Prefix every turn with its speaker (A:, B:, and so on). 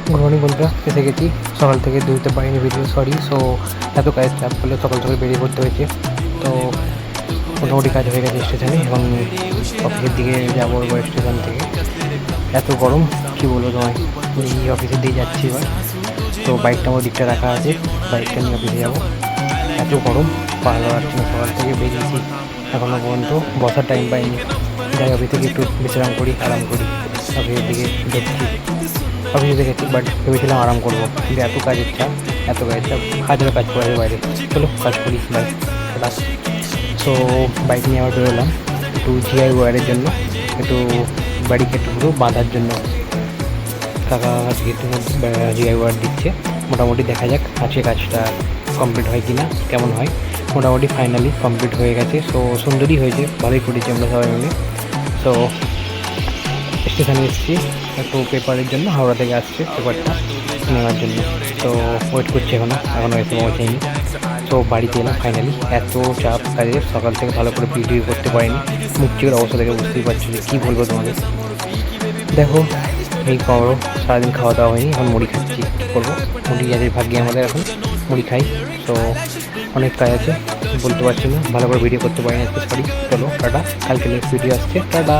A: Good morning বন্ধুরা, এসে গেছি। সকাল থেকে দিতে পারিনি ভিডিও, সরি। সো এত কাজের চাপ করলে সকাল সকাল বেরিয়ে পড়তে হয়েছে। তো মোটামুটি কাজ হয়ে গেছে স্টেশনে, এবং অফিসের দিকে যাবো এবার। স্টেশন থেকে এত গরম কী বলবো তোমায়, এই অফিসের দিকে যাচ্ছি এবার। তো বাইকটা আমার দিকটা রাখা আছে, বাইকটা নিয়ে অফিসে যাবো। এত গরম ভালো লাগছে না, সকাল থেকে বেরিয়েছি এখনও পর্যন্ত বসার টাইম পাইনি। যাই অফিস থেকে একটু বিশ্রাম করি, আরাম করি। অফিসের দিকে ঢুকছি, অফিসে দেখেছি, বাট ভেবেছিলাম আরাম করবো, কিন্তু এত কাজের চাপ, হাজারো কাজ করে বাইরে। চলো কাজ করি, বাই, টাটা। সো বাইক নিয়ে আবার বেরোলাম একটু জিআই ওয়ারের জন্য, একটু ব্যারিকেডগুলো বাঁধার জন্য। কাকা আজকে একটু জিআই ওয়ার দিচ্ছে। মোটামুটি দেখা যাক আজকে কাজটা কমপ্লিট হয় কি না, কেমন হয়। মোটামুটি ফাইনালি কমপ্লিট হয়ে গেছে। সো সুন্দরই হয়েছে, ভালোই করেছি আমরা সবাই মিলে। সো স্টেশনে এসেছি একটু পেপারের জন্য, হাওড়া থেকে আসছে পেপারটা নেওয়ার জন্য। তো ওয়েট করছি এখনও এসে পৌঁছায়নি। তো বাড়িতে এলাম ফাইনালি। এত চাপ কাজের, সকাল থেকে ভালো করে ভিডিও করতে পারিনি। মুখ চোখের অবস্থা থেকে বুঝতেই পারছি যে কী বলবো তোমাদের। দেখো এই করো, সারাদিন খাওয়া দাওয়া হয়নি, এখন মুড়ি খাচ্ছি। কী করবো, মুড়ি আজের ভাগ্যে আমাদের, এখন মুড়ি খাই। তো অনেক কাজ আছে, বলতে পারছি না, ভালো করে ভিডিও করতে পারিনি আজকে, সরি। চলো টাটা, কালকে নেক্সট ভিডিও আসছে, টাটা।